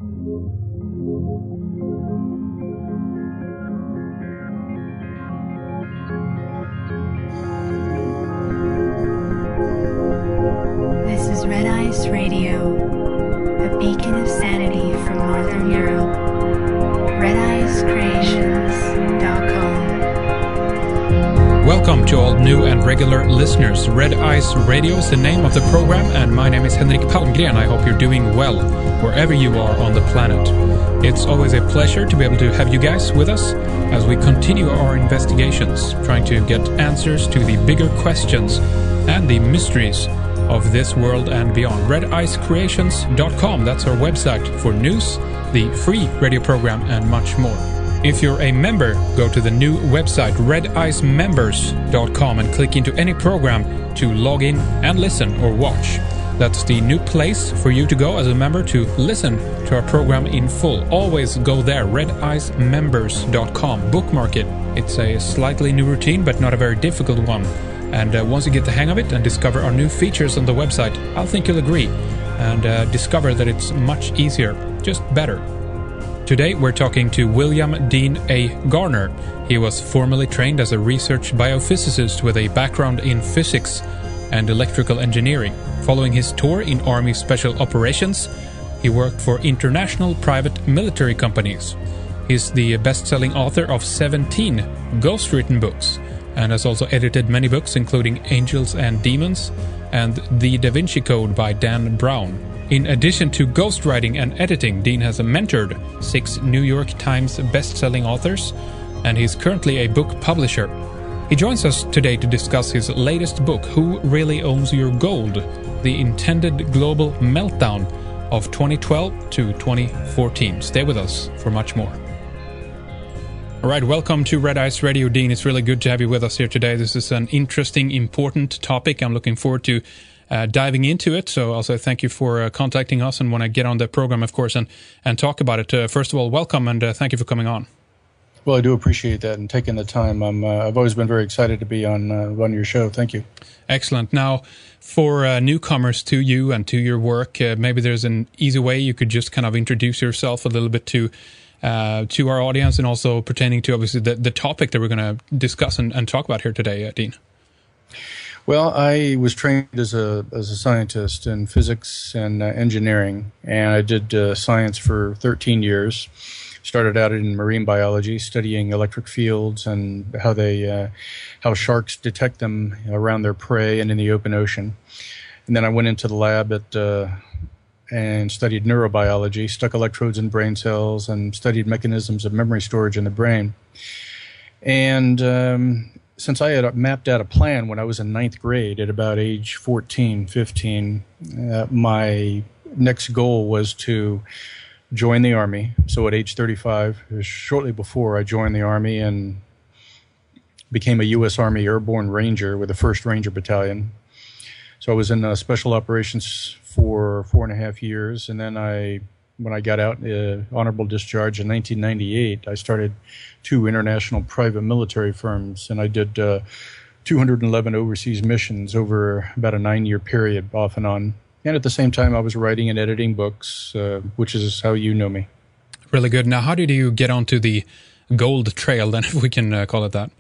This is Red Ice Radio, a beacon of sanity from Northern Europe. RedIceCreations.com. Welcome to all new and regular listeners. Red Ice Radio is the name of the program, and my name is Henrik Palmgren. I hope you're doing well wherever you are on the planet. It's always a pleasure to be able to have you guys with us as we continue our investigations, trying to get answers to the bigger questions and the mysteries of this world and beyond. RedIceCreations.com, that's our website for news, the free radio program, and much more. If you're a member, go to the new website RedIceMembers.com and click into any program to log in and listen or watch. That's the new place for you to go as a member to listen to our program in full. Always go there, RedIceMembers.com. Bookmark it. It's a slightly new routine, but not a very difficult one. And once you get the hang of it and discover our new features on the website, I think you'll agree and discover that it's much easier, just better. Today we're talking to William Dean A. Garner. He was formerly trained as a research biophysicist with a background in physics and electrical engineering. Following his tour in Army Special Operations, he worked for international private military companies. He's the best-selling author of 17 ghostwritten books, and has also edited many books including Angels and Demons and The Da Vinci Code by Dan Brown. In addition to ghostwriting and editing, Dean has mentored 6 New York Times best-selling authors, and he's currently a book publisher. He joins us today to discuss his latest book, Who Really Owns Your Gold? The Intended Global Meltdown of 2012 to 2014. Stay with us for much more. All right, welcome to Red Ice Radio, Dean. It's really good to have you with us here today. This is an interesting, important topic. I'm looking forward to diving into it. So also thank you for contacting us and want to get on the program, of course, and talk about it. First of all, welcome and thank you for coming on. Well, I do appreciate that and taking the time. I've always been very excited to be on your show. Thank you. Excellent. Now, for newcomers to you and to your work, maybe there's an easy way you could just kind of introduce yourself a little bit to our audience, and also pertaining to obviously the topic that we're going to discuss and talk about here today, Dean. Well, I was trained as a scientist in physics and engineering, and I did science for 13 years. Started out in marine biology, studying electric fields and how sharks detect them around their prey and in the open ocean. And then I went into the lab and studied neurobiology, stuck electrodes in brain cells, and studied mechanisms of memory storage in the brain. And since I had mapped out a plan when I was in 9th grade at about age 14, 15, my next goal was to join the Army. So at age 35, shortly before I joined the Army and became a U.S. Army Airborne Ranger with the 1st Ranger Battalion. So I was in special operations for 4.5 years, and then when I got out, honorable discharge in 1998, I started 2 international private military firms, and I did 211 overseas missions over about a 9-year period, off and on. And at the same time, I was writing and editing books, which is how you know me. Really good. Now, how did you get onto the gold trail, then, if we can call it that?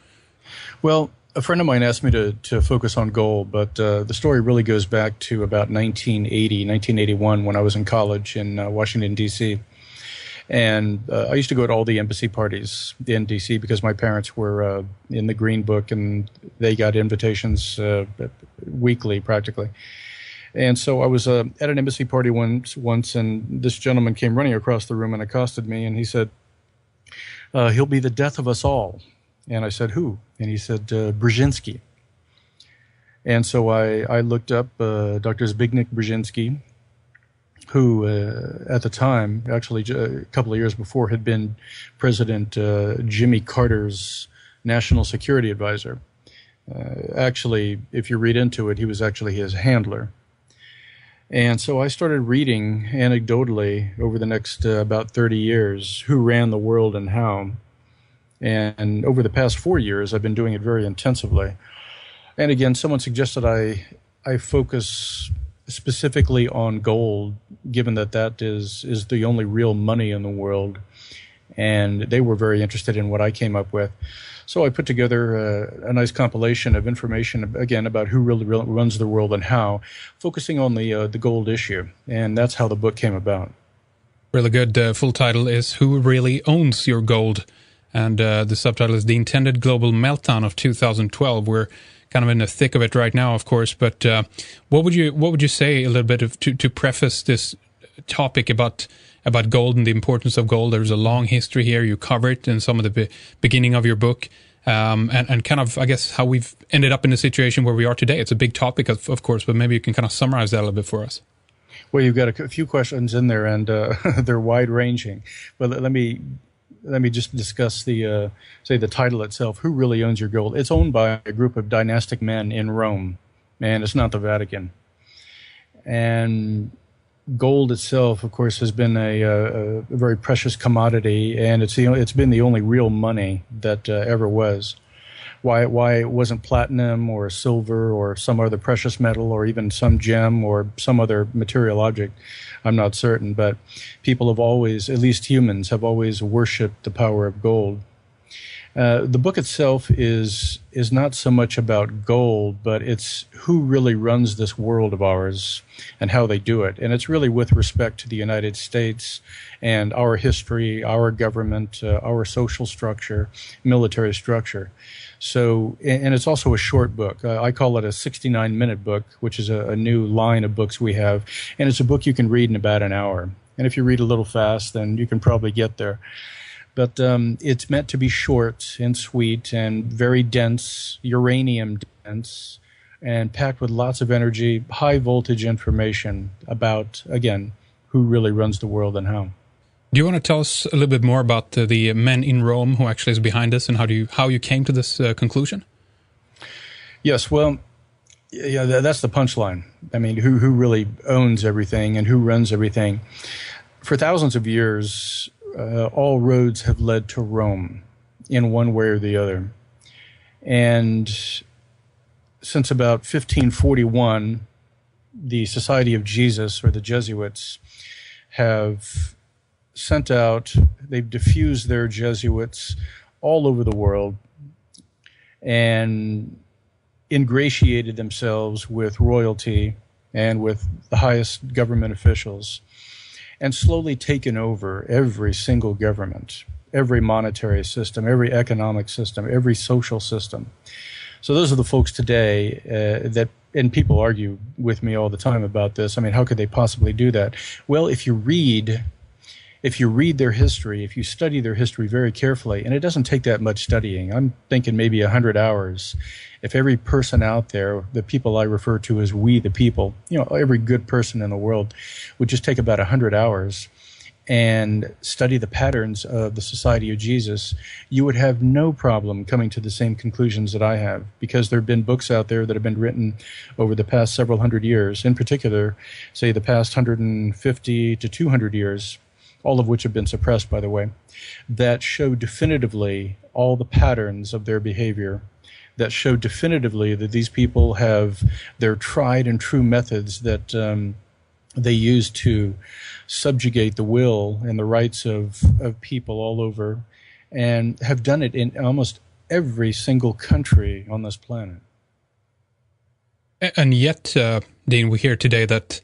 Well, a friend of mine asked me to focus on gold, but the story really goes back to about 1981, when I was in college in Washington, D.C. And I used to go to all the embassy parties in D.C. because my parents were in the Green Book, and they got invitations weekly, practically. And so I was at an embassy party once, and this gentleman came running across the room and accosted me, and he said, he'll be the death of us all. And I said, who? And he said, Brzezinski. And so I looked up Dr. Zbigniew Brzezinski, who at the time, actually a couple of years before, had been President Jimmy Carter's national security advisor. Actually, if you read into it, he was actually his handler. And so I started reading anecdotally over the next about 30 years who ran the world and how. And over the past 4 years, I've been doing it very intensively. And again, someone suggested I focus specifically on gold, given that that is the only real money in the world. And they were very interested in what I came up with. So I put together a nice compilation of information, again, about who really runs the world and how, focusing on the gold issue. And that's how the book came about. Really good. The full title is Who Really Owns Your Gold? And the subtitle is The Intended Global Meltdown of 2012. We're kind of in the thick of it right now, of course. But what would you say a little bit to preface this topic about gold and the importance of gold? There's a long history here. You cover it in some of the beginning of your book, and kind of, I guess, how we've ended up in the situation where we are today. It's a big topic, of course, but maybe you can kind of summarize that a little bit for us. Well, you've got a few questions in there, and they're wide-ranging. But let me just discuss the title itself. Who really owns your gold? It's owned by a group of dynastic men in Rome, and it's not the Vatican. And gold itself, of course, has been a very precious commodity, and it's been the only real money that ever was. Why it wasn't platinum or silver or some other precious metal or even some gem or some other material object, I'm not certain. But people have always, at least humans, have always worshipped the power of gold. The book itself is not so much about gold, but it's who really runs this world of ours and how they do it. And it's really with respect to the United States and our history, our government, our social structure, military structure. So, and it's also a short book. I call it a 69-minute book, which is a new line of books we have. And it's a book you can read in about an hour. And if you read a little fast, then you can probably get there. But it's meant to be short and sweet and very dense, uranium dense, and packed with lots of energy, high voltage information about, again, who really runs the world and how. Do you want to tell us a little bit more about the men in Rome who actually is behind this and how you came to this conclusion? Yes, well, yeah, that's the punchline. I mean, who really owns everything and who runs everything? For thousands of years, all roads have led to Rome in one way or the other. And since about 1541, the Society of Jesus, or the Jesuits, have sent out, they've diffused their Jesuits all over the world and ingratiated themselves with royalty and with the highest government officials, and slowly taken over every single government, every monetary system, every economic system, every social system. So those are the folks today and people argue with me all the time about this. I mean, how could they possibly do that? Well, if you read their history, if you study their history very carefully, and it doesn't take that much studying, I'm thinking maybe 100 hours. If every person out there, the people I refer to as we the people, every good person in the world would just take about 100 hours and study the patterns of the Society of Jesus, you would have no problem coming to the same conclusions that I have, because there have been books out there that have been written over the past several hundred years, in particular, say the past 150 to 200 years, all of which have been suppressed, by the way, that show definitively all the patterns of their behavior, that show definitively that these people have their tried and true methods that they use to subjugate the will and the rights of people all over, and have done it in almost every single country on this planet. And yet, Dean, we hear today that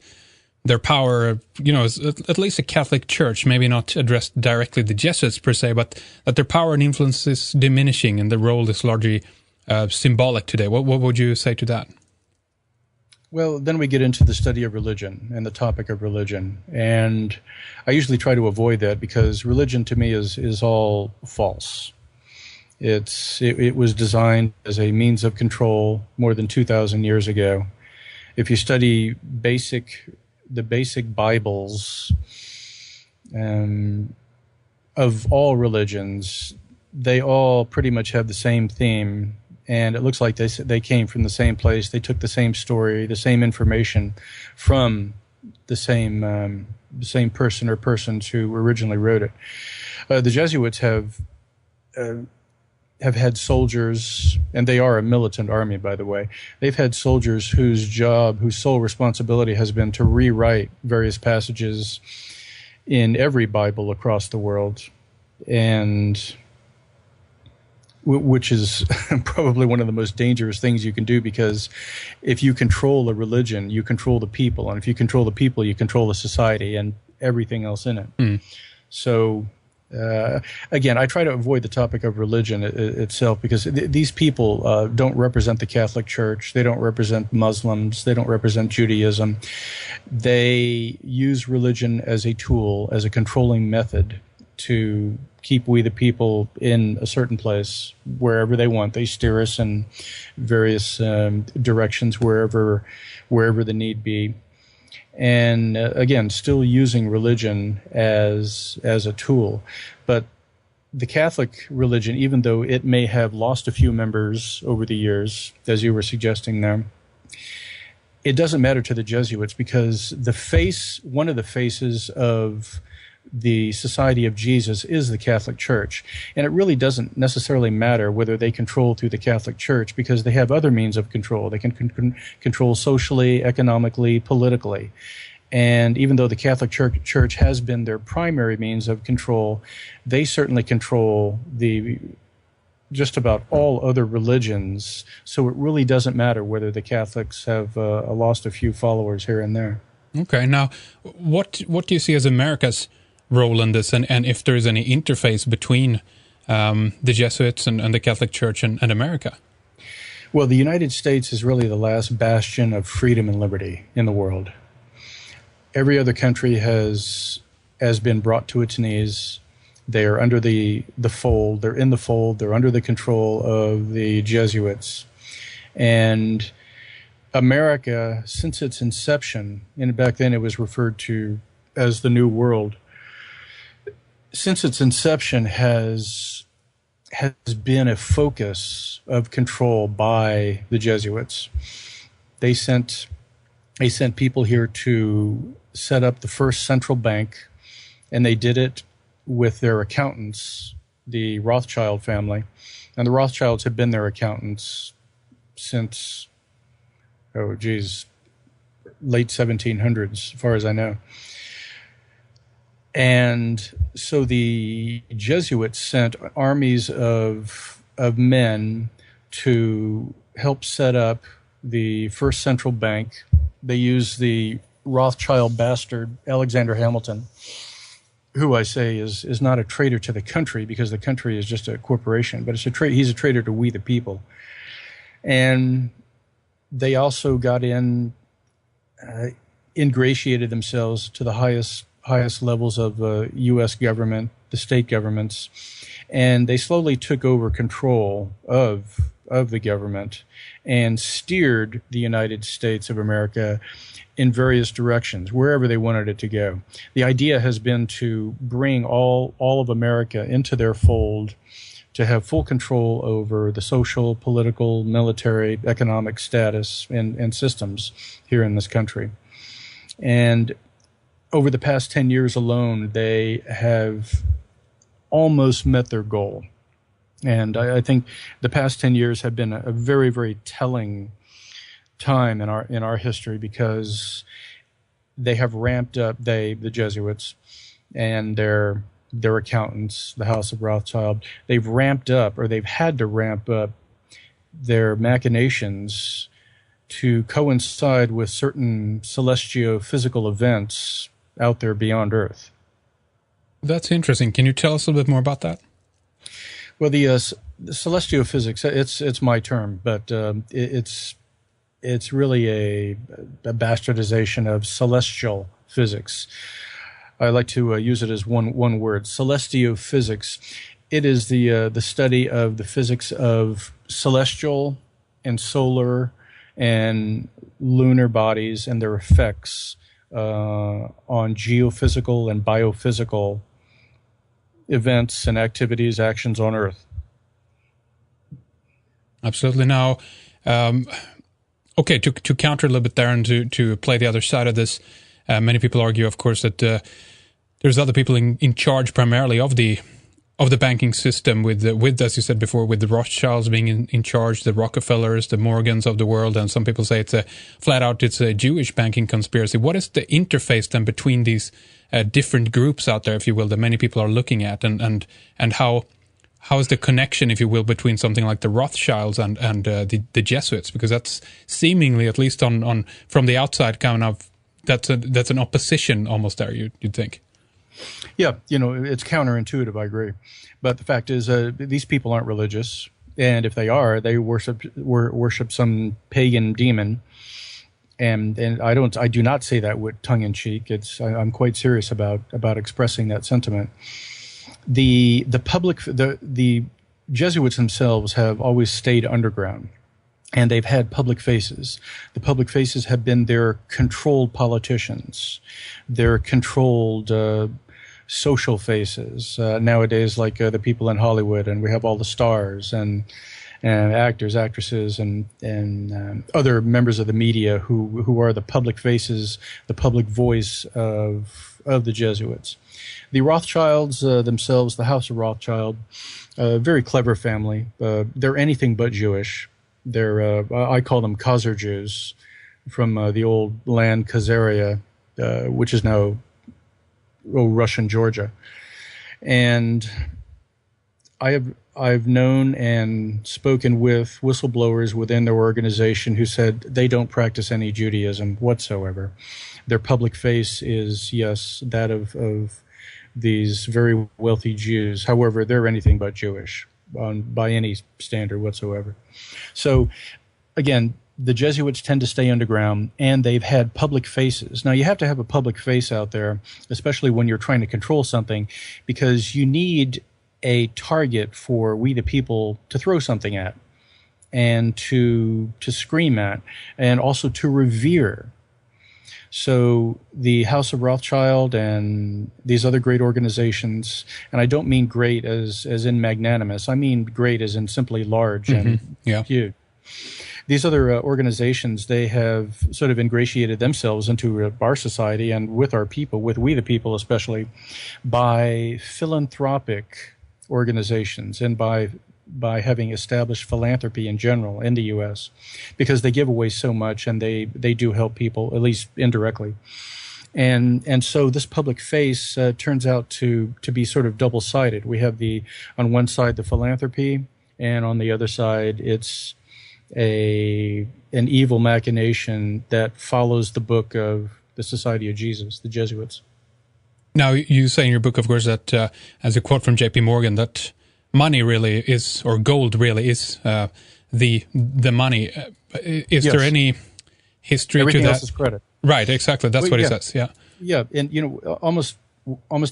their power, is at least a Catholic Church, maybe not addressed directly the Jesuits per se, but that their power and influence is diminishing and the role is largely symbolic today. What would you say to that? Well, then we get into the study of religion and the topic of religion. And I usually try to avoid that because religion to me is all false. It was designed as a means of control more than 2,000 years ago. If you study the basic Bibles of all religions, they all pretty much have the same theme. And it looks like they came from the same place. They took the same story, the same information from the same person or persons who originally wrote it. The Jesuits have have had soldiers, and they are a militant army, by the way. They've had soldiers whose sole responsibility has been to rewrite various passages in every Bible across the world, and which is probably one of the most dangerous things you can do, because if you control a religion, you control the people, and if you control the people, you control the society and everything else in it. So again, I try to avoid the topic of religion itself, because these people don't represent the Catholic Church. They don't represent Muslims. They don't represent Judaism. They use religion as a tool, as a controlling method to keep we the people in a certain place wherever they want. They steer us in various directions wherever the need be. And again, still using religion as a tool. But the Catholic religion, even though it may have lost a few members over the years, as you were suggesting there, it doesn't matter to the Jesuits, because one of the faces of the Society of Jesus is the Catholic Church. And it really doesn't necessarily matter whether they control through the Catholic Church, because they have other means of control. They can control socially, economically, politically. And even though the Catholic Church has been their primary means of control, they certainly control just about all other religions. So it really doesn't matter whether the Catholics have lost a few followers here and there. Okay. Now, what do you see as America's role in this, and if there is any interface between the Jesuits and the Catholic Church and America? Well, the United States is really the last bastion of freedom and liberty in the world. Every other country has been brought to its knees. They are under the fold. They're in the fold. They're under the control of the Jesuits. And America, since its inception, and back then it was referred to as the New World, since its inception has been a focus of control by the Jesuits. They sent people here to set up the first central bank, and they did it with their accountants, the Rothschild family. And the Rothschilds have been their accountants since, late 1700s, as far as I know. And so the Jesuits sent armies of men to help set up the first central bank. They used the Rothschild bastard, Alexander Hamilton, who I say is not a traitor to the country, because the country is just a corporation, but he's a traitor to we the people. And they also got ingratiated themselves to the highest levels of U.S. government, the state governments, and they slowly took over control of the government and steered the United States of America in various directions, wherever they wanted it to go. The idea has been to bring all of America into their fold, to have full control over the social, political, military, economic status and systems here in this country. And over the past 10 years alone, they have almost met their goal. And I think the past 10 years have been a very, very telling time in our history, because they have ramped up, the Jesuits and their accountants, the House of Rothschild, they've ramped up, or they've had to ramp up their machinations to coincide with certain celestio-physical events out there beyond Earth. That's interesting. Can you tell us a little bit more about that? Well, the celestiophysics, it's my term, but it's really a bastardization of celestial physics. I like to use it as one word, celestiophysics. It is the study of the physics of celestial and solar and lunar bodies and their effects on geophysical and biophysical events and activities, actions on Earth. Absolutely. Now, okay, to counter a little bit there and to play the other side of this, many people argue, of course, that there's other people in charge primarily of the of the banking system with as you said before, with the Rothschilds being in charge, the Rockefellers, the Morgans of the world, and some people say it's a Jewish banking conspiracy. What is the interface then between these different groups out there, if you will, that many people are looking at, and how is the connection, if you will, between something like the Rothschilds and the Jesuits? Because that's seemingly, at least on from the outside, kind of that's an opposition almost there. You'd think. Yeah, it's counterintuitive. I agree, but the fact is, these people aren't religious, and if they are, they worship some pagan demon. And I do not say that with tongue in cheek. I'm quite serious about expressing that sentiment. The Jesuits themselves have always stayed underground, and they've had public faces. The public faces have been their controlled politicians, their controlled social faces. Nowadays, like the people in Hollywood, and we have all the stars and actors, actresses, and other members of the media who are the public faces, the public voice of the Jesuits. The Rothschilds themselves, the House of Rothschild, a very clever family. They're anything but Jewish. They're I call them Khazar Jews, from the old land Khazaria, which is now Russian Georgia, and I've known and spoken with whistleblowers within their organization who said they don't practice any Judaism whatsoever. Their public face is, yes, that of these very wealthy Jews. However, they're anything but Jewish by any standard whatsoever. So, again, the Jesuits tend to stay underground, and they've had public faces. Now, you have to have a public face out there, especially when you're trying to control something, because you need a target for we the people to throw something at and to scream at, and also to revere. So the House of Rothschild and these other great organizations, and I don't mean great as in magnanimous, I mean great as in simply large and huge. These other organizations, they have sort of ingratiated themselves into our society and with our people, with we the people especially, by philanthropic organizations and by having established philanthropy in general in the U.S., because they give away so much and they do help people, at least indirectly. And so this public face turns out to be sort of double-sided. We have on one side the philanthropy, and on the other side it's an evil machination that follows the book of the Society of Jesus, the Jesuits. Now, you say in your book, of course, that as a quote from J.P. Morgan, that money really is, or gold really is, the money. Is there any history Everything to that? Else is credit. Right, exactly. That's what he says. Yeah. Yeah, and almost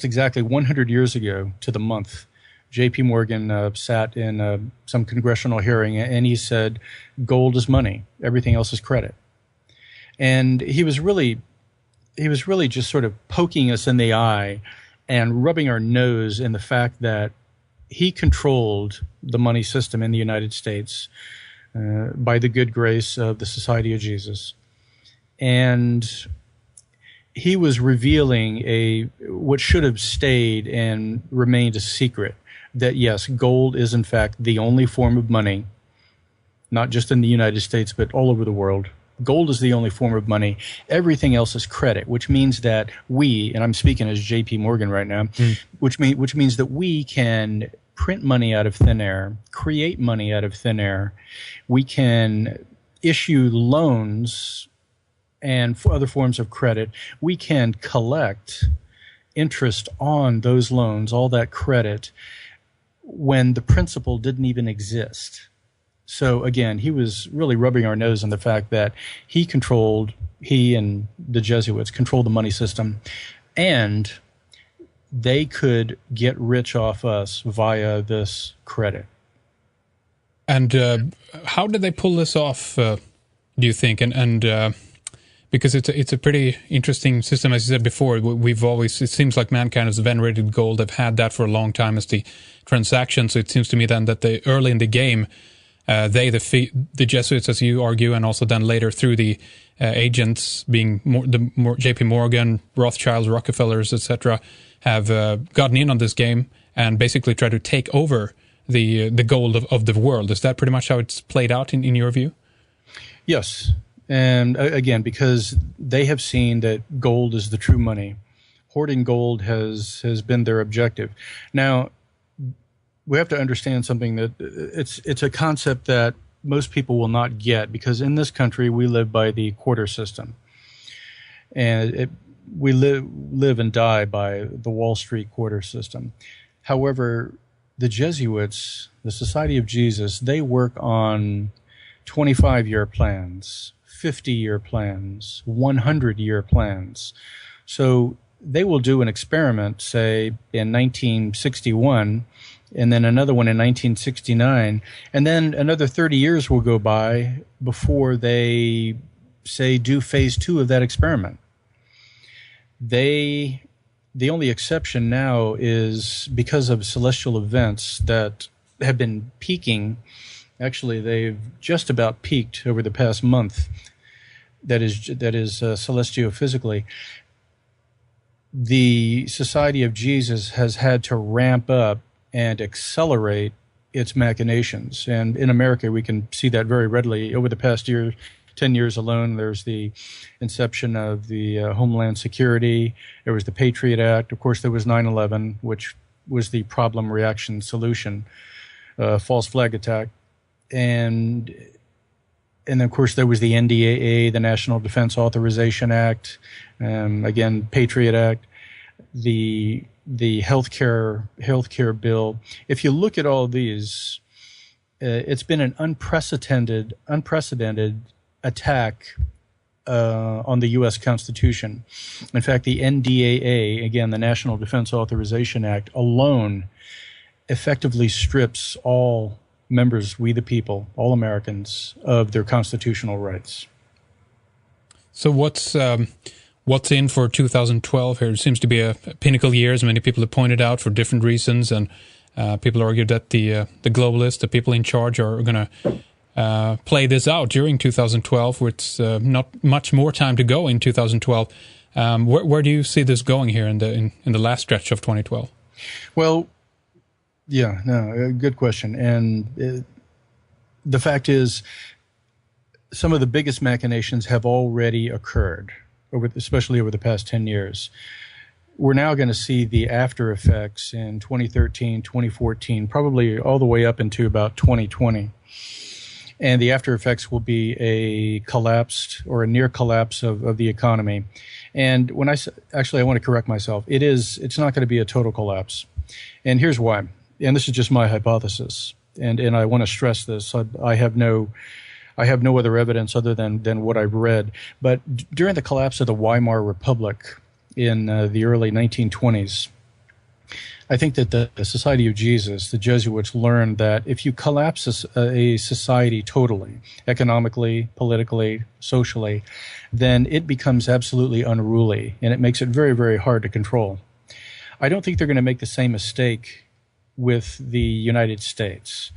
exactly 100 years ago to the month, J.P. Morgan sat in some congressional hearing, and he said, "Gold is money. Everything else is credit." And he was really just sort of poking us in the eye and rubbing our nose in the fact that he controlled the money system in the United States by the good grace of the Society of Jesus. And he was revealing what should have stayed and remained a secret, that yes, gold is in fact the only form of money, not just in the United States, but all over the world. Gold is the only form of money. Everything else is credit, which means that we, and I'm speaking as J.P. Morgan right now, which means that we can print money out of thin air, create money out of thin air. We can issue loans and for other forms of credit. We can collect interest on those loans, all that credit, when the principal didn't even exist. So again, he was really rubbing our nose in the fact that he and the Jesuits controlled the money system, and they could get rich off us via this credit. And how did they pull this off, do you think? And because it's a pretty interesting system, as you said before. It seems like mankind has venerated gold. They've had that for a long time as the transaction. So it seems to me then that early in the game, the Jesuits, as you argue, and also then later through the agents being J.P. Morgan, Rothschilds, Rockefellers, etc., have gotten in on this game and basically try to take over the gold of the world. Is that pretty much how it's played out in your view? Yes. And again, because they have seen that gold is the true money. Hoarding gold has been their objective. Now, we have to understand something, that it's a concept that most people will not get, because in this country we live by the quarter system. And we live and die by the Wall Street quarter system. However, the Jesuits, the Society of Jesus, they work on 25-year plans, 50-year plans, 100-year plans. So they will do an experiment, say, in 1961, and then another one in 1969, and then another 30 years will go by before they, say, do phase 2 of that experiment. The only exception now is because of celestial events that have been peaking. Actually, they've just about peaked over the past month. That is celestiophysically. The Society of Jesus has had to ramp up and accelerate its machinations. And in America, we can see that very readily. Over the past 10 years alone, there's the inception of the Homeland Security. There was the Patriot Act. Of course, there was 9/11, which was the problem, reaction, solution, false flag attack. And of course, there was the NDAA, the National Defense Authorization Act, again, Patriot Act, the healthcare bill. If you look at all these, it's been an unprecedented attack on the U.S. Constitution. In fact, the NDAA, again, the National Defense Authorization Act, alone effectively strips all members, we the people, all Americans, of their constitutional rights. So what's in for 2012 here? It seems to be a pinnacle year, as many people have pointed out, for different reasons, and people argue that the globalists, the people in charge, are going to play this out during 2012, with not much more time to go in 2012. Where do you see this going here in the last stretch of 2012? Well, yeah, no, good question. And the fact is, some of the biggest machinations have already occurred, especially over the past 10 years. We're now going to see the after effects in 2013, 2014, probably all the way up into about 2020. And the after effects will be a collapsed or a near collapse of the economy. And when I want to correct myself. It's not going to be a total collapse. And here's why. And this is just my hypothesis. And I want to stress this. I have no other evidence other than what I've read. But during the collapse of the Weimar Republic in the early 1920s, I think that the Society of Jesus, the Jesuits, learned that if you collapse a society totally, economically, politically, socially, then it becomes absolutely unruly, and it makes it very, very hard to control. I don't think they're going to make the same mistake with the United States.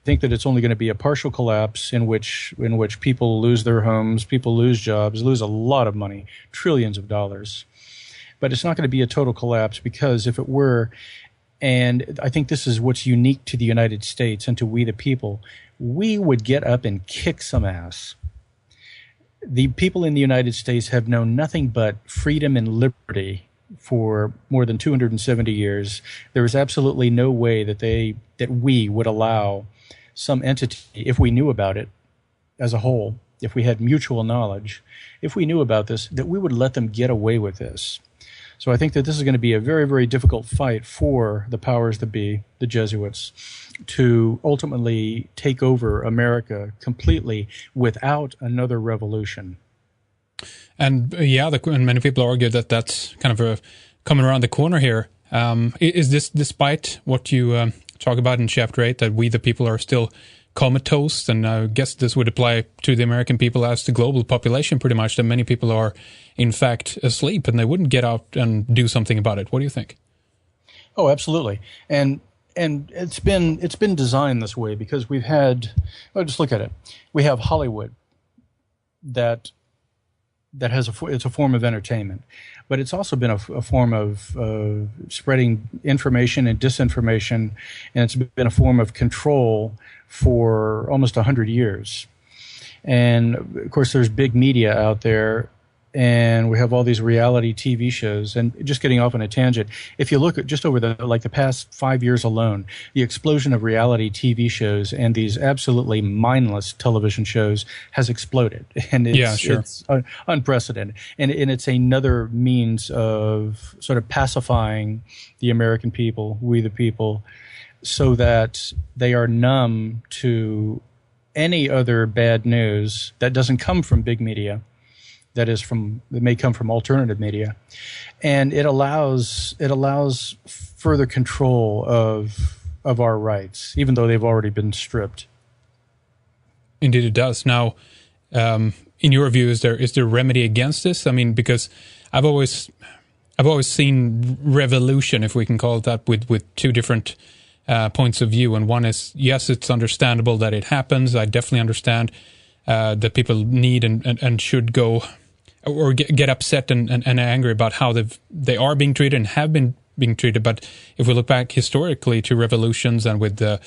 I think that it's only going to be a partial collapse in which people lose their homes, people lose jobs, lose a lot of money, trillions of dollars. But it's not going to be a total collapse, because if it were, and I think this is what's unique to the United States and to we the people, we would get up and kick some ass. The people in the United States have known nothing but freedom and liberty for more than 270 years. There is absolutely no way that we would allow some entity, if we knew about it as a whole, if we had mutual knowledge, if we knew about this, that we would let them get away with this. So I think that this is going to be a very, very difficult fight for the powers that be, the Jesuits, to ultimately take over America completely without another revolution. And and many people argue that that's kind of coming around the corner here. Is this despite what you talk about in Chapter 8, that we the people are still comatose? And I guess this would apply to the American people as the global population pretty much, that many people are in fact asleep and they wouldn't get out and do something about it. What do you think? Oh, absolutely. And it's been designed this way because we've had, just look at it. We have Hollywood that it's a form of entertainment, but it's also been a form of spreading information and disinformation, and it's been a form of control for almost 100 years. And of course, there's big media out there, and we have all these reality TV shows. And just getting off on a tangent, if you look at just over the past 5 years alone, the explosion of reality TV shows and these absolutely mindless television shows has exploded, and it's unprecedented. And it's another means of sort of pacifying the American people, we the people, so that they are numb to any other bad news that doesn't come from big media. That may come from alternative media, and it allows further control of our rights, even though they've already been stripped. Indeed, it does. Now, in your view, is there remedy against this? I mean, because I've always seen revolution, if we can call it that, with two different points of view. And one is, yes, it's understandable that it happens. I definitely understand that people need and should go or get upset and angry about how they are being treated and have been being treated. But if we look back historically to revolutions, and with the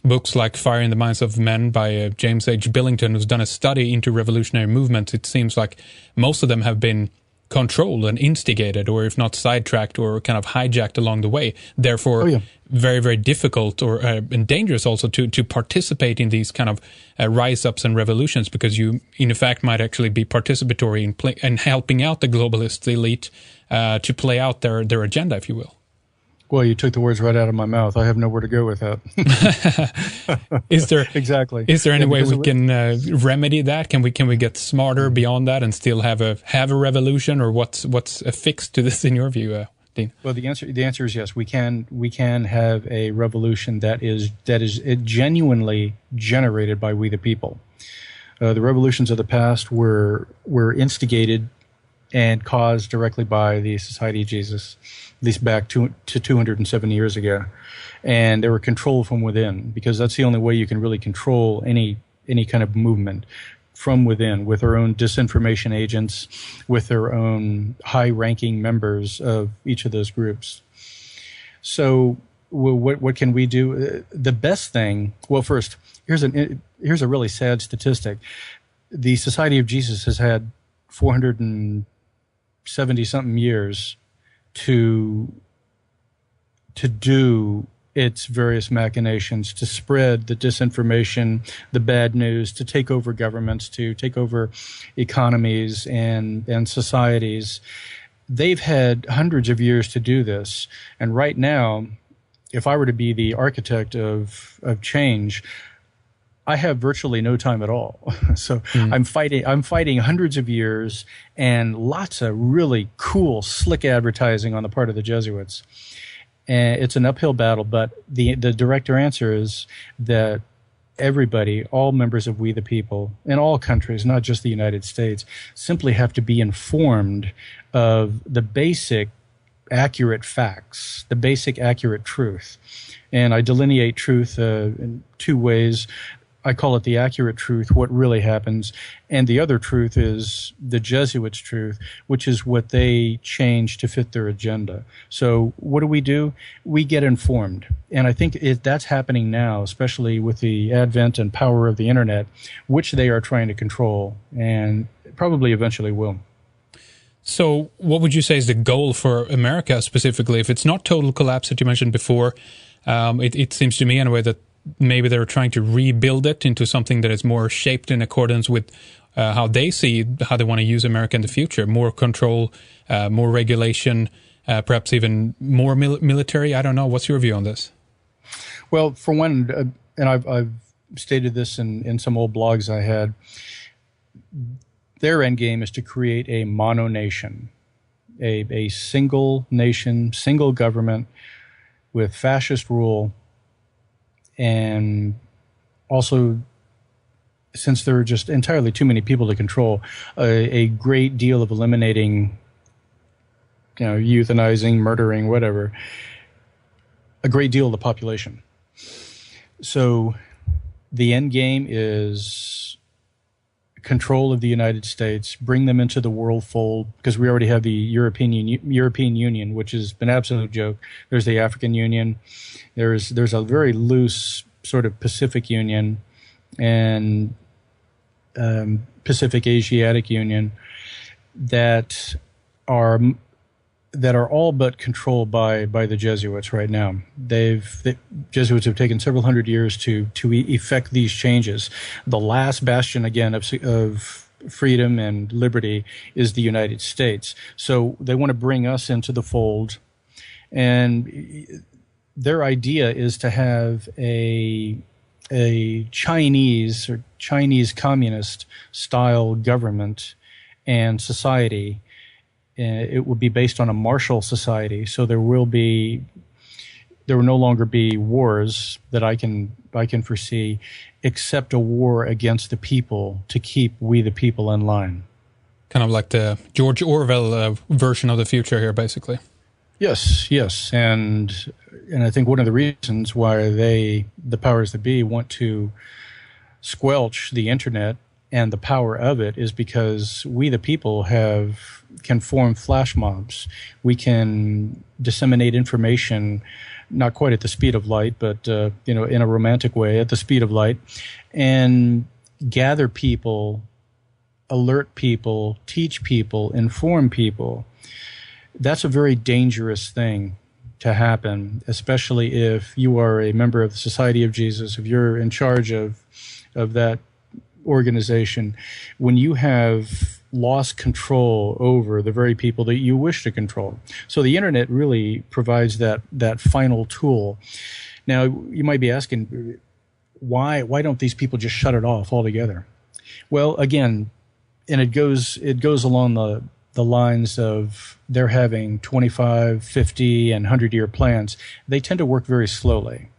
books like Fire in the Minds of Men by James H. Billington, who's done a study into revolutionary movements, it seems like most of them have been controlled and instigated, or if not sidetracked or kind of hijacked along the way. Therefore, very, very difficult and dangerous also to participate in these kind of rise-ups and revolutions, because you, in fact, might actually be participatory in helping out the globalist elite to play out their agenda, if you will. Well, you took the words right out of my mouth. I have nowhere to go with that. Is there exactly? Is there any way we can remedy that? Can we get smarter beyond that and still have a revolution, or what's a fix to this in your view, Dean? Well, the answer is yes. We can have a revolution that is genuinely generated by we the people. The revolutions of the past were instigated and caused directly by the Society of Jesus, at least back to 270 years ago. And they were controlled from within, because that's the only way you can really control any kind of movement, from within, with their own disinformation agents, with their own high-ranking members of each of those groups. So what can we do? The best thing, well, first, here's a really sad statistic. The Society of Jesus has had 470-something years to do its various machinations, to spread the disinformation, the bad news, to take over governments, to take over economies and societies. They've had hundreds of years to do this. And right now, if I were to be the architect of change, I have virtually no time at all. So I'm fighting hundreds of years and lots of really cool, slick advertising on the part of the Jesuits. And it's an uphill battle, but the direct answer is that everybody, all members of We the People, in all countries, not just the United States, simply have to be informed of the basic accurate facts, the basic accurate truth. And I delineate truth in two ways. I call it the accurate truth, what really happens. And the other truth is the Jesuits' truth, which is what they change to fit their agenda. So what do? We get informed. And I think that's happening now, especially with the advent and power of the Internet, which they are trying to control, and probably eventually will. So what would you say is the goal for America specifically? If it's not total collapse that you mentioned before, it seems to me anyway that maybe they're trying to rebuild it into something that is more shaped in accordance with how they want to use America in the future. More control, more regulation, perhaps even more military. I don't know. What's your view on this? Well, for one, and I've stated this in some old blogs I had, their end game is to create a mono-nation, a single nation, single government with fascist rule. And also, since there are just entirely too many people to control, a great deal of eliminating, euthanizing, murdering, whatever, a great deal of the control of the United States, bring them into the world fold, because we already have the European Union, which has been an absolute joke. There's the African Union. There's a very loose sort of Pacific Union and Pacific Asiatic Union that are all but controlled by the Jesuits right now. The Jesuits have taken several hundred years to effect these changes. The last bastion, again, of freedom and liberty is the United States. So they want to bring us into the fold, and their idea is to have a Chinese or Chinese communist style government and society. It would be based on a martial society, so there will no longer be wars that I can foresee, except a war against the people to keep we the people in line. Kind of like the George Orwell version of the future here, basically. Yes, and I think one of the reasons why the powers that be want to squelch the internet and the power of it is because we the people can form flash mobs. We can disseminate information, not quite at the speed of light, but in a romantic way, at the speed of light, and gather people, alert people, teach people, inform people. That's a very dangerous thing to happen, especially if you are a member of the Society of Jesus, if you're in charge of that organization. When you have lost control over the very people that you wish to control. So the internet really provides that final tool. Now, you might be asking, why don't these people just shut it off altogether? Well, again, and it goes along the lines of they're having 25, 50, and 100-year plans. They tend to work very slowly.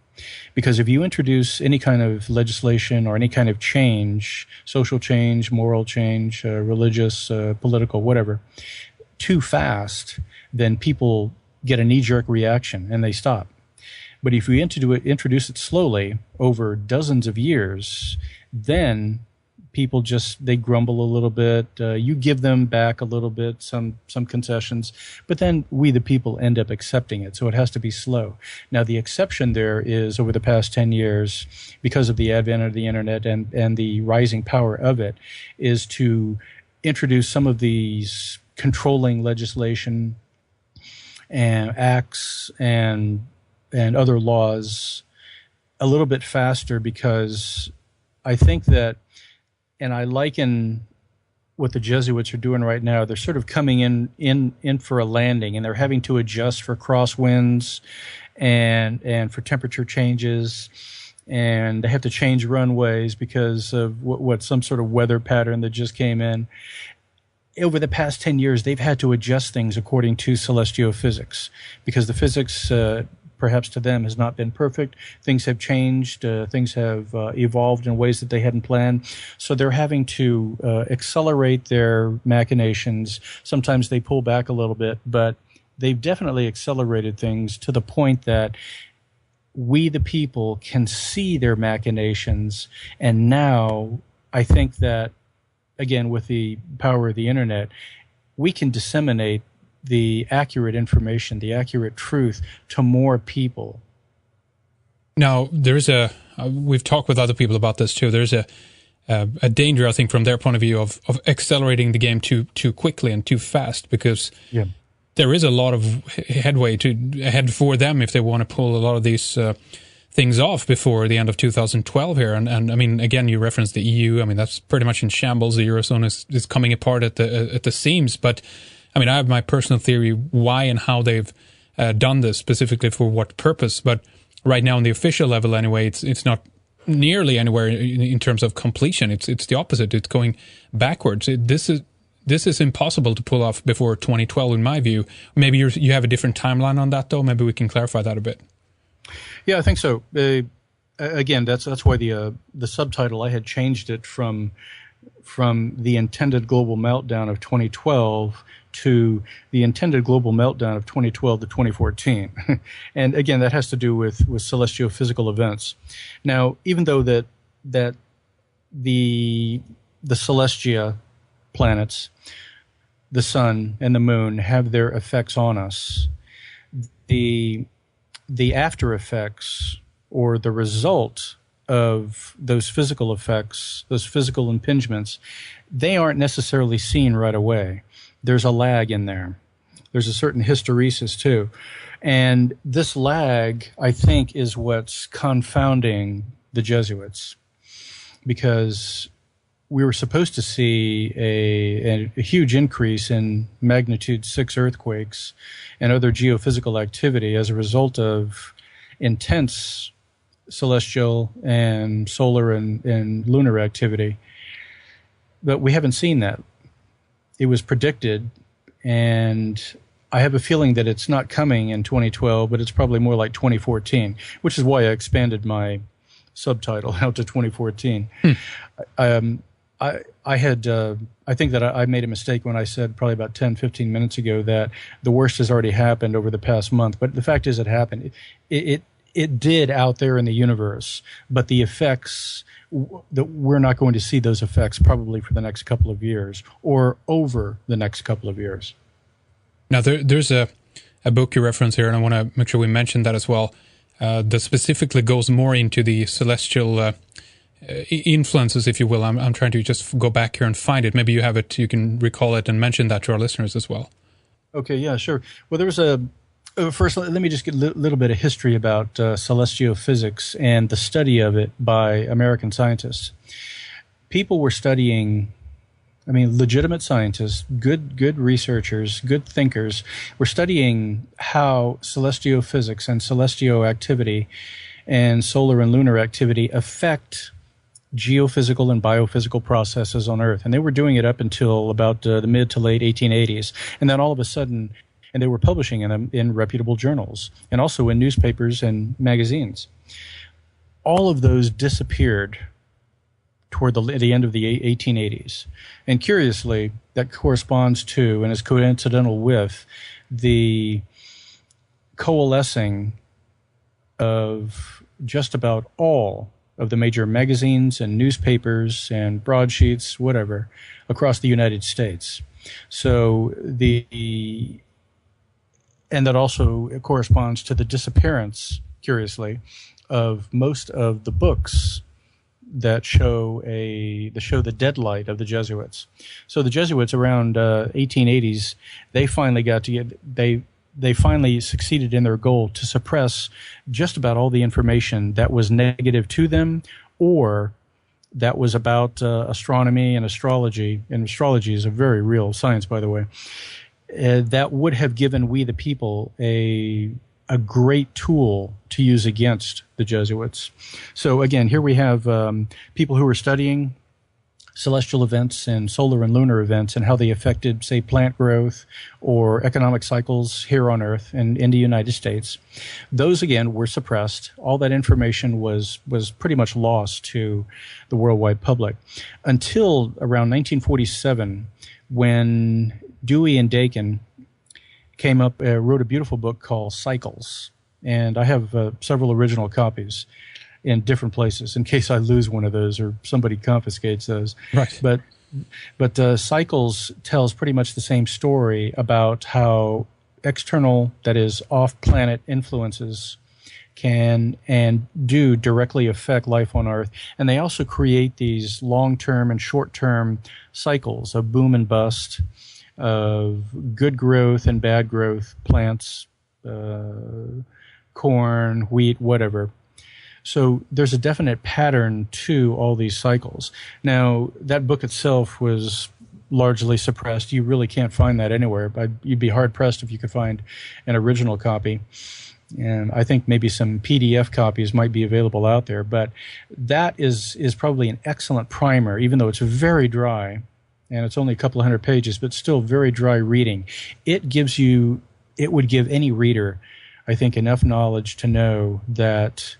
Because if you introduce any kind of legislation or any kind of change, social change, moral change, religious, political, whatever, too fast, then people get a knee-jerk reaction and they stop. But if you introduce it slowly over dozens of years, then people they grumble a little bit. You give them back a little bit, some concessions, but then we the people end up accepting it. So it has to be slow. Now the exception there is over the past 10 years, because of the advent of the internet and the rising power of it, is to introduce some of these controlling legislation and acts and other laws a little bit faster, because I think that, and I liken what the Jesuits are doing right now. They're sort of coming in for a landing, and they're having to adjust for crosswinds and for temperature changes, and they have to change runways because of what some sort of weather pattern that just came in. Over the past 10 years, they've had to adjust things according to celestial physics, because the physics perhaps to them has not been perfect. Things have changed. Things have evolved in ways that they hadn't planned. So they're having to accelerate their machinations. Sometimes they pull back a little bit, but they've definitely accelerated things to the point that we, the people, can see their machinations. And now I think that, again, with the power of the internet, we can disseminate the accurate information, the accurate truth to more people. Now, there's we've talked with other people about this too. There's a danger, I think, from their point of view of accelerating the game too quickly and too fast, because there is a lot of headway ahead for them if they want to pull a lot of these things off before the end of 2012 here. And I mean, again, you referenced the EU. I mean, that's pretty much in shambles. The Eurozone is coming apart at the seams. But I mean, I have my personal theory why and how they've done this, specifically for what purpose. But right now, on the official level, anyway, it's not nearly anywhere in terms of completion. It's the opposite. It's going backwards. This is impossible to pull off before 2012, in my view. Maybe you have a different timeline on that, though. Maybe we can clarify that a bit. Yeah, I think so. Again, that's why the subtitle, I had changed it from the intended global meltdown of 2012 to the intended global meltdown of 2012 to 2014. And again, that has to do with celestial physical events. Now, even though that the the celestia planets, the sun and the moon, have their effects on us, the after effects or the result of those physical effects, those physical impingements, they aren't necessarily seen right away. There's a lag in there. There's a certain hysteresis too. And this lag, I think, is what's confounding the Jesuits, because we were supposed to see a huge increase in magnitude 6 earthquakes and other geophysical activity as a result of intense celestial and solar and lunar activity. But we haven't seen that. It was predicted, and I have a feeling that it's not coming in 2012, but it's probably more like 2014, which is why I expanded my subtitle out to 2014. I think that I made a mistake when I said probably about 10, 15 minutes ago that the worst has already happened over the past month. But the fact is it happened. It did out there in the universe, but the effects, we're not going to see those effects probably for the next couple of years or over the next couple of years. Now, there's a book you reference here, and I want to make sure we mention that as well, that specifically goes more into the celestial influences, if you will. I'm trying to just go back here and find it. Maybe you have it, you can recall it and mention that to our listeners as well. Okay, yeah, sure. Well, there was first, let me just get a little bit of history about celestiophysics and the study of it by American scientists. People were studying, legitimate scientists, good researchers, good thinkers, were studying how celestiophysics and celestial activity and solar and lunar activity affect geophysical and biophysical processes on Earth. And they were doing it up until about the mid to late 1880s. And then all of a sudden, and they were publishing them in reputable journals and also in newspapers and magazines. All of those disappeared toward the end of the 1880s. And curiously, that corresponds to and is coincidental with the coalescing of just about all of the major magazines and newspapers and broadsheets, whatever, across the United States. So and that also corresponds to the disappearance, curiously, of most of the books that show the deadlight of the Jesuits. So the Jesuits around 1880s, they finally succeeded in their goal to suppress just about all the information that was negative to them or that was about astronomy and astrology. And astrology is a very real science, by the way. That would have given we the people a great tool to use against the Jesuits. So again, here we have people who are studying celestial events and solar and lunar events and how they affected, say, plant growth or economic cycles here on Earth and in the United States. Those, again, were suppressed. All that information was pretty much lost to the worldwide public until around 1947, when Dewey and Dakin wrote a beautiful book called Cycles. And I have several original copies in different places in case I lose one of those or somebody confiscates those. Right. But Cycles tells pretty much the same story about how external, that is, off-planet influences can and do directly affect life on Earth. And they also create these long-term and short-term cycles of boom and bust, of good growth and bad growth plants, corn, wheat, whatever. So there's a definite pattern to all these cycles. Now, that book itself was largely suppressed. You really can't find that anywhere. But you'd be hard-pressed if you could find an original copy. And I think maybe some PDF copies might be available out there. But that is probably an excellent primer, even though it's very dry. And it's only a couple of hundred pages, but still very dry reading. It would give any reader, I think, enough knowledge to know that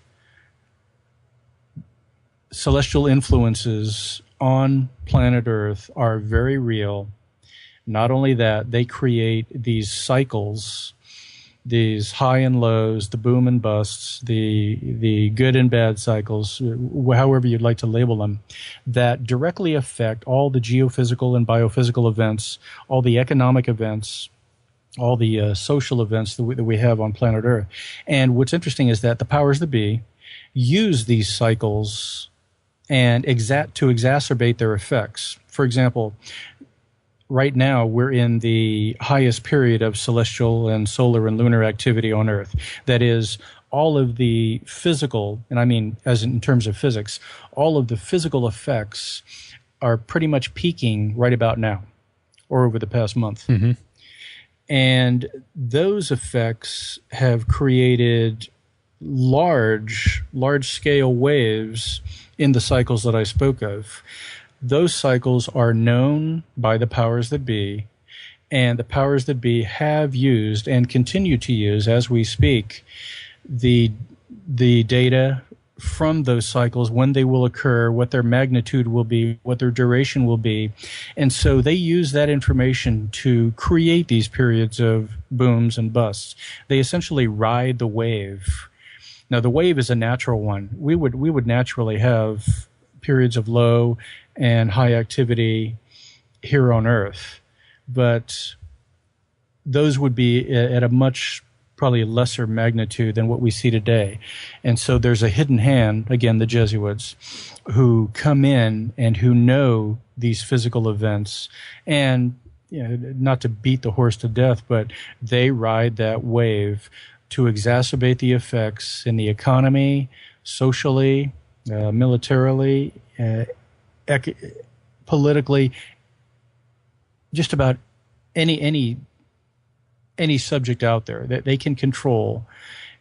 celestial influences on planet Earth are very real. Not only that, they create these cycles these high and lows, the boom and busts, the good and bad cycles, however you'd like to label them, that directly affect all the geophysical and biophysical events, all the economic events, all the social events that we have on planet Earth. And what's interesting is that the powers that be use these cycles and to exacerbate their effects. For example, right now we're in the highest period of celestial and solar and lunar activity on Earth. That is, all of the physical, and I mean as in terms of physics, all of the physical effects are pretty much peaking right about now or over the past month. Mm-hmm. And those effects have created large-scale waves in the cycles that I spoke of. Those cycles are known by the powers that be, and the powers that be have used and continue to use, as we speak, the data from those cycles, when they will occur, what their magnitude will be, what their duration will be. And so they use that information to create these periods of booms and busts. They essentially ride the wave. Now, the wave is a natural one. We would naturally have periods of low and high activity here on Earth, but those would be at a much probably lesser magnitude than what we see today. And so there's a hidden hand, again, the Jesuits, who come in and who know these physical events. And not to beat the horse to death, but they ride that wave to exacerbate the effects in the economy, socially, militarily, politically, just about any subject out there that they can control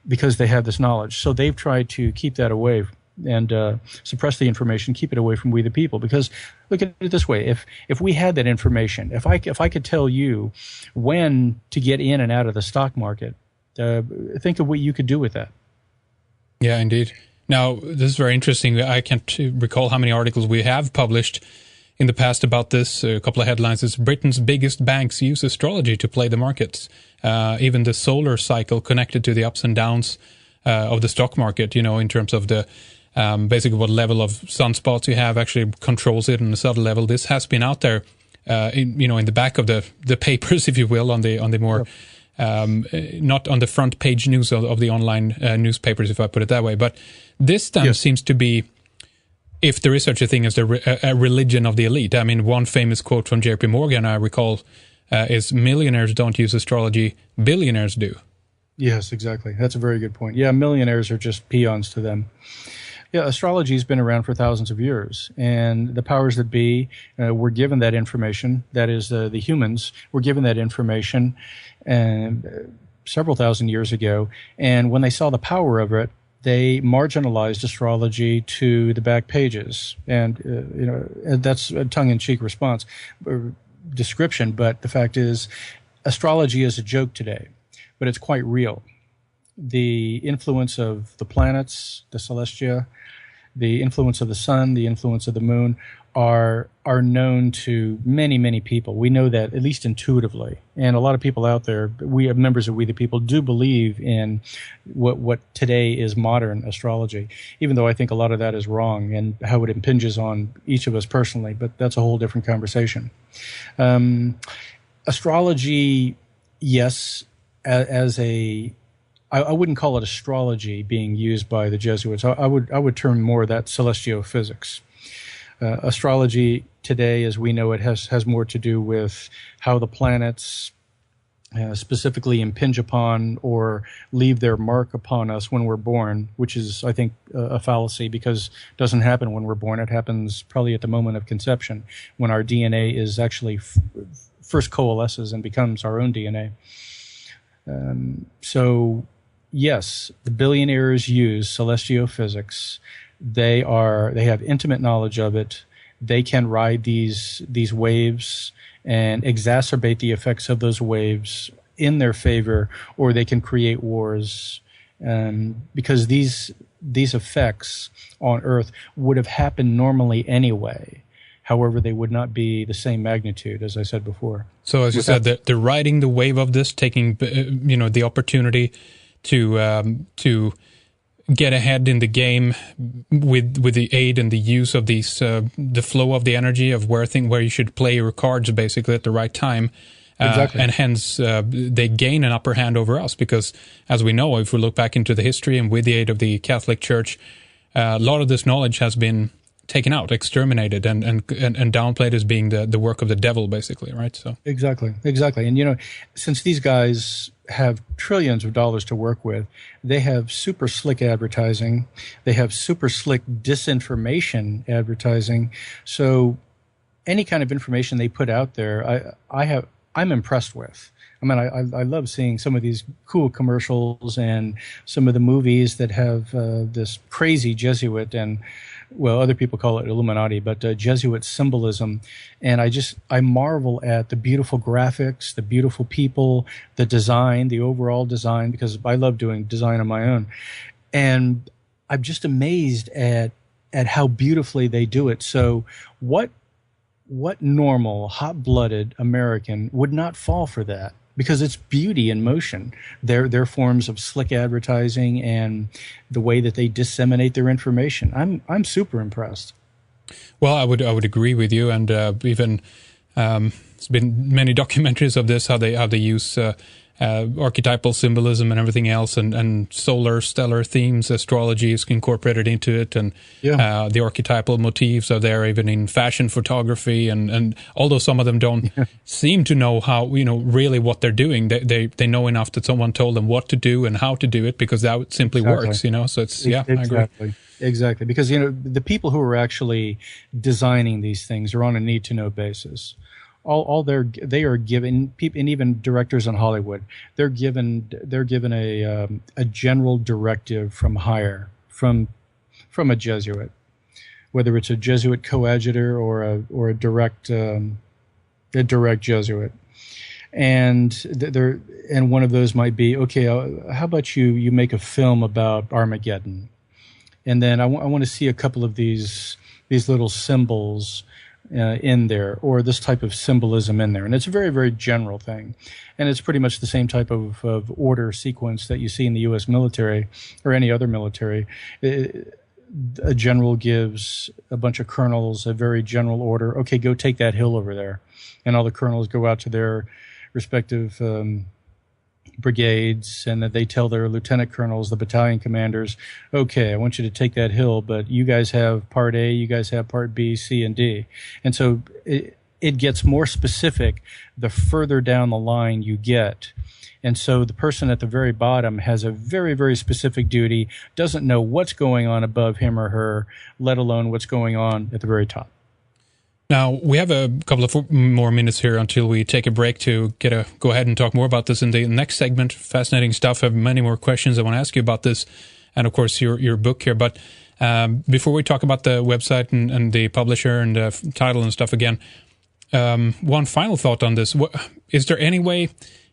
because they have this knowledge. So they've tried to keep that away and suppress the information, keep it away from we the people. Because look at it this way: if we had that information, if I could tell you when to get in and out of the stock market, think of what you could do with that. Yeah, indeed. Now, this is very interesting. I can't recall how many articles we have published in the past about this. A couple of headlines is Britain's biggest banks use astrology to play the markets. Even the solar cycle connected to the ups and downs of the stock market, in terms of the basically what level of sunspots you have actually controls it on a subtle level. This has been out there, in the back of the papers, if you will, on the more not on the front page news of the online newspapers, if I put it that way. But this then seems to be, if there is such a thing as a religion of the elite. I mean, one famous quote from JP Morgan, I recall, is millionaires don't use astrology, billionaires do. Yes, exactly. That's a very good point. Yeah, millionaires are just peons to them. Yeah, astrology has been around for thousands of years, and the powers that be were given that information. That is, the humans were given that information several thousand years ago, and when they saw the power of it, they marginalized astrology to the back pages. And that's a tongue-in-cheek response or description, but the fact is, astrology is a joke today, but it's quite real. The influence of the planets, the celestia, the influence of the sun, the influence of the moon are known to many, many people. We know that at least intuitively. And a lot of people out there, we have members of We the People, do believe in what today is modern astrology, even though I think a lot of that is wrong and how it impinges on each of us personally. But that's a whole different conversation. Astrology, yes, as I wouldn't call it astrology being used by the Jesuits. I would term more that celestiophysics. Astrology today, as we know it, has more to do with how the planets specifically impinge upon or leave their mark upon us when we're born, which is, I think, a fallacy, because it doesn't happen when we're born. It happens probably at the moment of conception, when our DNA is actually first coalesces and becomes our own DNA. So, yes, the billionaires use celestiophysics. They have intimate knowledge of it. They can ride these waves and exacerbate the effects of those waves in their favor, or they can create wars, because these effects on Earth would have happened normally anyway. However, they would not be the same magnitude, as I said before. So, as you said, they're riding the wave of this, taking the opportunity to get ahead in the game with the aid and the use of these the flow of the energy of where you should play your cards basically at the right time. Exactly. And hence they gain an upper hand over us because, as we know, if we look back into the history and with the aid of the Catholic Church, a lot of this knowledge has been taken out, exterminated, and downplayed as being the work of the devil, basically, right? So exactly. And since these guys have trillions of dollars to work with, they have super slick advertising, they have super slick disinformation advertising. So any kind of information they put out there, I'm impressed with. I mean, I love seeing some of these cool commercials and some of the movies that have this crazy Jesuit and, well, other people call it Illuminati, but Jesuit symbolism. And I marvel at the beautiful graphics, the beautiful people, the design, the overall design, because I love doing design on my own. And I'm just amazed at how beautifully they do it. So what normal, hot-blooded American would not fall for that? Because it's beauty in motion. Their forms of slick advertising and the way that they disseminate their information. I'm super impressed. Well, I would agree with you, and even there's been many documentaries of this, how they use archetypal symbolism and everything else, and solar, stellar themes, astrology is incorporated into it, and the archetypal motifs are there even in fashion photography, and although some of them don't seem to know how, really what they're doing, they know enough that someone told them what to do and how to do it, because that simply works, so it's, I agree. Exactly, because the people who are actually designing these things are on a need-to-know basis. They are given, and even directors in Hollywood, they're given a general directive from higher, from a Jesuit, whether it's a Jesuit coadjutor or a direct Jesuit, and one of those might be, okay, how about you make a film about Armageddon, and then I want to see a couple of these little symbols in there, or this type of symbolism in there. And it's a very, very general thing. And it's pretty much the same type of order sequence that you see in the U.S. military or any other military. A general gives a bunch of colonels a very general order. Okay, go take that hill over there. And all the colonels go out to their respective brigades, and that they tell their lieutenant colonels, the battalion commanders, okay, I want you to take that hill, but you guys have part A, you guys have part B, C, and D. And so it gets more specific the further down the line you get. And so the person at the very bottom has a very, very specific duty, doesn't know what's going on above him or her, let alone what's going on at the very top. Now, we have a couple of more minutes here until we take a break to go ahead and talk more about this in the next segment. Fascinating stuff. I have many more questions I want to ask you about this, and of course your book here. But before we talk about the website and the publisher and the title and stuff again, one final thought on this. Is there any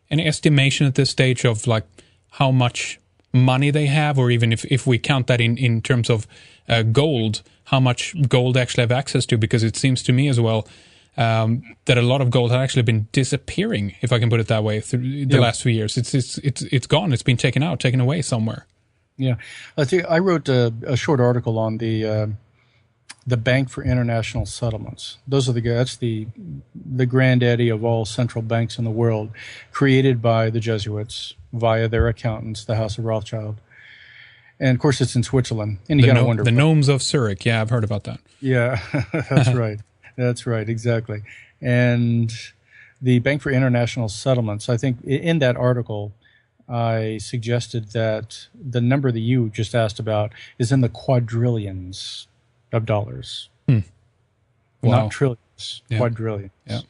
estimation at this stage of like how much money they have, or even if we count that in terms of gold, how much gold they actually have access to? Because it seems to me as well that a lot of gold has actually been disappearing, if I can put it that way, through the last few years. It's gone. It's been taken away somewhere. Yeah, I wrote a short article on the Bank for International Settlements. That's the granddaddy of all central banks in the world, created by the Jesuits via their accountants, the House of Rothschild. And, of course, it's in Switzerland. And you got to wonder. The gnomes of Zurich. Yeah, I've heard about that. Yeah, that's right. That's right, exactly. And the Bank for International Settlements, I think in that article, I suggested that the number that you just asked about is in the quadrillions of dollars. Wow. Not trillions, quadrillions. Yeah.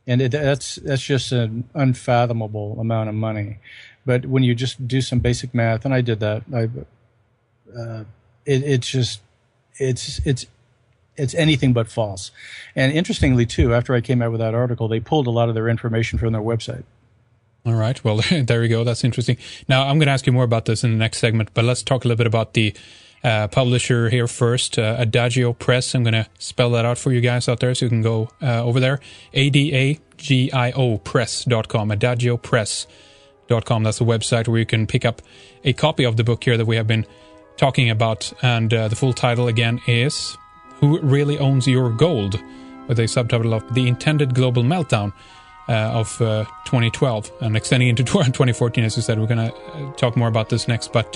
And that's just an unfathomable amount of money. But when you just do some basic math, and I did that, it's anything but false. And interestingly, too, after I came out with that article, they pulled a lot of their information from their website. All right. Well, there we go. That's interesting. Now, I'm going to ask you more about this in the next segment, but let's talk a little bit about the publisher here first, Adagio Press. I'm going to spell that out for you guys out there so you can go over there. ADAGIO Press.com, AdagioPress.com. That's the website where you can pick up a copy of the book here that we have been talking about. And the full title again is Who Really Owns Your Gold? With a subtitle of The Intended Global Meltdown of 2012 and extending into 2014. As you said, we're going to talk more about this next. But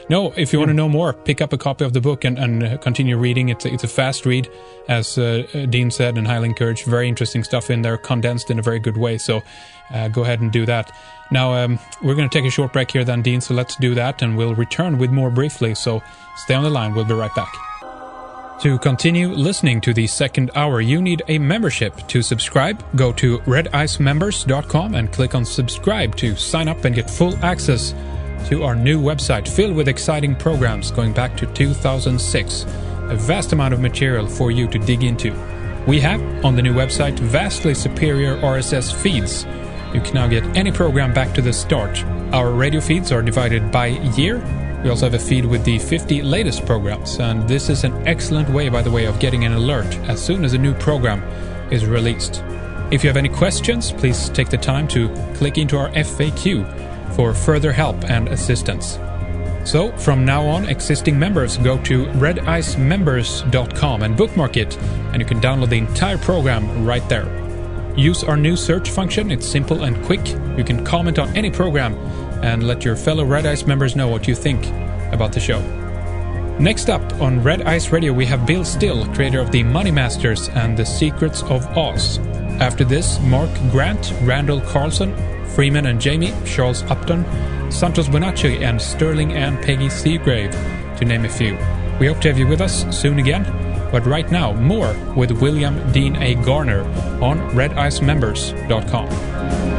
no, if you want to know more, pick up a copy of the book and continue reading. It's a fast read, as Dean said, and highly encouraged. Very interesting stuff in there, condensed in a very good way. So go ahead and do that. Now, we're going to take a short break here then, Dean, so let's do that, and we'll return with more briefly. So stay on the line. We'll be right back. To continue listening to the second hour, you need a membership. To subscribe, go to redicemembers.com and click on subscribe to sign up and get full access to our new website filled with exciting programs going back to 2006. A vast amount of material for you to dig into. We have, on the new website, vastly superior RSS feeds. You can now get any program back to the start. Our radio feeds are divided by year. We also have a feed with the 50 latest programs, and this is an excellent way, by the way, of getting an alert as soon as a new program is released. If you have any questions, please take the time to click into our FAQ for further help and assistance. So, from now on, existing members go to redicemembers.com and bookmark it, and you can download the entire program right there. Use our new search function. It's simple and quick. You can comment on any program and let your fellow Red Ice members know what you think about the show. Next up on Red Ice Radio, we have Bill Still, creator of the Money Masters and the Secrets of Oz. After this, Mark Grant, Randall Carlson, Freeman and Jamie, Charles Upton, Santos Bonacci, and Sterling and Peggy Seagrave, to name a few. We hope to have you with us soon again, but right now, more with William Dean A. Garner on redicemembers.com.